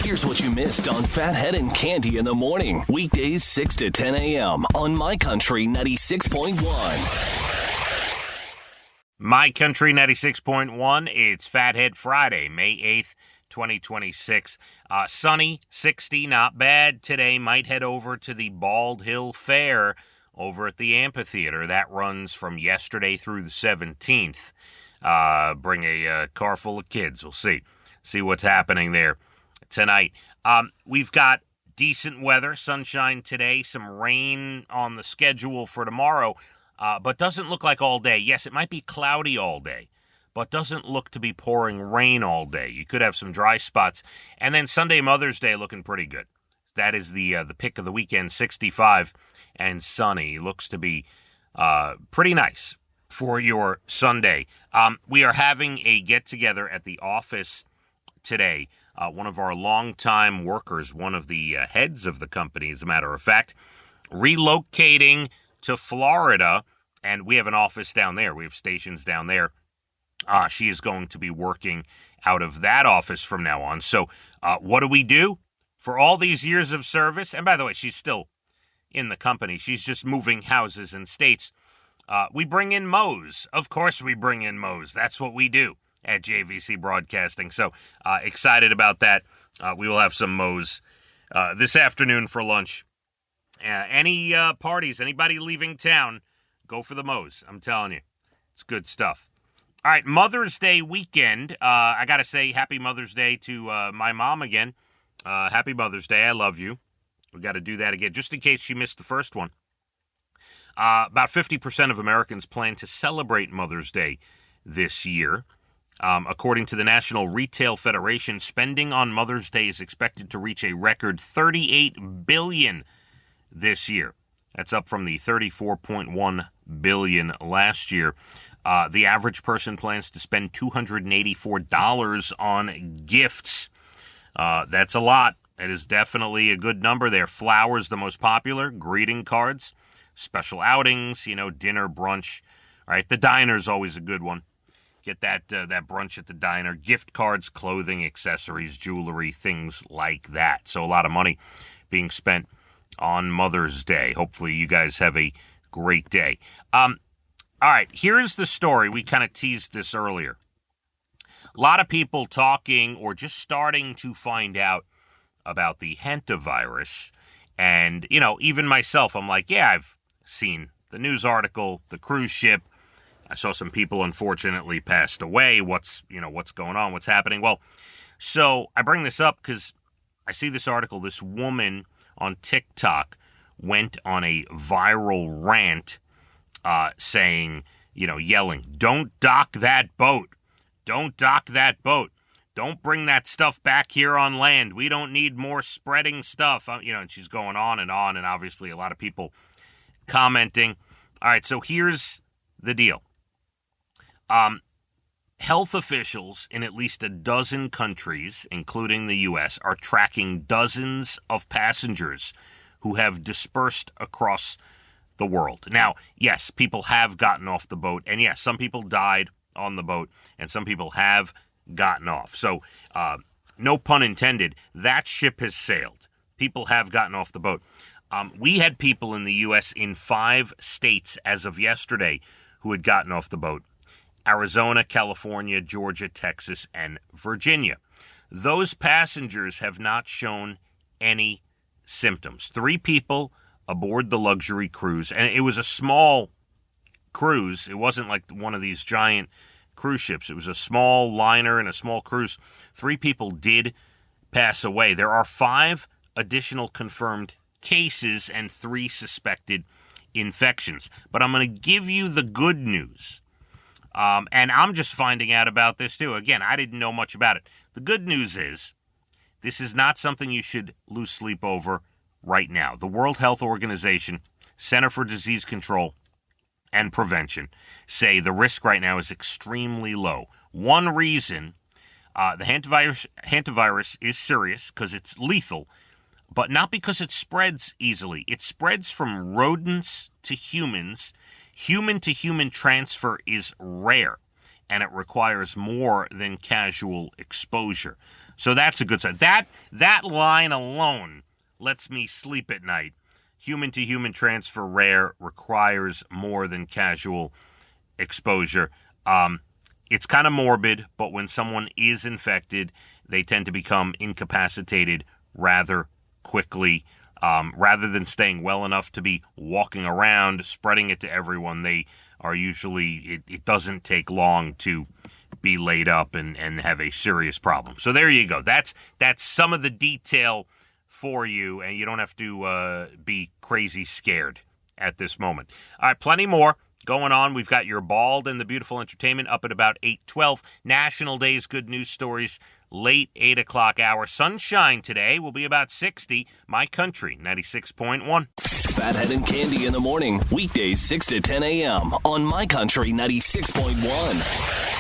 Here's what you missed on Phathead and Cande in the morning. Weekdays 6 to 10 a.m. on My Country 96.1. My Country 96.1, it's Phathead Friday, May 8th, 2026. Sunny, 60, not bad today. Might head over to the Bald Hill Fair over at the amphitheater. That runs from yesterday through the 17th. Bring a car full of kids. We'll see what's happening there tonight. We've got decent weather, sunshine today, some rain on the schedule for tomorrow, but doesn't look like all day. Yes, it might be cloudy all day, but doesn't look to be pouring rain all day. You could have some dry spots. And then Sunday, Mother's Day, looking pretty good. That is the pick of the weekend, 65 and sunny. Looks to be pretty nice for your Sunday. We are having a get-together at the office today. One of our longtime workers, one of the heads of the company, as a matter of fact, relocating to Florida, and we have an office down there. We have stations down there. She is going to be working out of that office from now on. So what do? For all these years of service, and by the way, she's still in the company. She's just moving houses and states. We bring in Moe's. Of course we bring in Moe's. That's what we do at JVC Broadcasting. So excited about that. We will have some Moe's this afternoon for lunch. Any parties, anybody leaving town, go for the Moe's. I'm telling you, it's good stuff. All right, Mother's Day weekend. I got to say happy Mother's Day to my mom again. Happy Mother's Day. I love you. We got to do that again, just in case she missed the first one. About 50% of Americans plan to celebrate Mother's Day this year. According to the National Retail Federation, spending on Mother's Day is expected to reach a record $38 billion this year. That's up from the $34.1 billion last year. The average person plans to spend $284 on gifts. That's a lot. It is definitely a good number there. Flowers, the most popular, greeting cards, special outings, dinner, brunch. All right, the diner's always a good one. Get that brunch at the diner. Gift cards, clothing, accessories, jewelry, things like that. So a lot of money being spent on Mother's Day. Hopefully you guys have a great day. All right, here's the story. We kind of teased this earlier. A lot of people talking or just starting to find out about the Hantavirus. And, even myself, I'm like, yeah, I've seen the news article, the cruise ship. I saw some people, unfortunately, passed away. What's going on? What's happening? Well, so I bring this up because I see this article. This woman on TikTok went on a viral rant saying, yelling, "Don't dock that boat. Don't dock that boat. Don't bring that stuff back here on land. We don't need more spreading stuff." And she's going on, and obviously a lot of people commenting. All right, so here's the deal. Health officials in at least a dozen countries, including the U.S., are tracking dozens of passengers who have dispersed across the world. Now, yes, people have gotten off the boat, and yes, some people died on the boat, and some people have gotten off. So, no pun intended, that ship has sailed. People have gotten off the boat. We had people in the U.S. in 5 states as of yesterday who had gotten off the boat: Arizona, California, Georgia, Texas, and Virginia. Those passengers have not shown any symptoms. 3 people aboard the luxury cruise, and it was a small cruise. It wasn't like one of these giant cruise ships. It was a small liner and a small cruise. 3 people did pass away. There are 5 additional confirmed cases and 3 suspected infections. But I'm going to give you the good news. And I'm just finding out about this too. Again, I didn't know much about it. The good news is this is not something you should lose sleep over right now. The World Health Organization, Center for Disease Control and Prevention, say the risk right now is extremely low. One reason the hantavirus is serious because it's lethal, but not because it spreads easily. It spreads from rodents to humans. Human-to-human transfer is rare, and it requires more than casual exposure. So that's a good sign. That line alone lets me sleep at night. Human-to-human transfer rare, requires more than casual exposure. It's kind of morbid, but when someone is infected, they tend to become incapacitated rather quickly. Rather than staying well enough to be walking around, spreading it to everyone, they are usually, it doesn't take long to be laid up and have a serious problem. So there you go. That's some of the detail for you, and you don't have to be crazy scared at this moment. All right, plenty more going on. We've got your Bald and the Beautiful Entertainment up at about 8:12. National Day's good news stories, late 8 o'clock hour. Sunshine today will be about 60. My Country, 96.1. Phathead and Cande in the morning, weekdays 6 to 10 a.m. on My Country 96.1.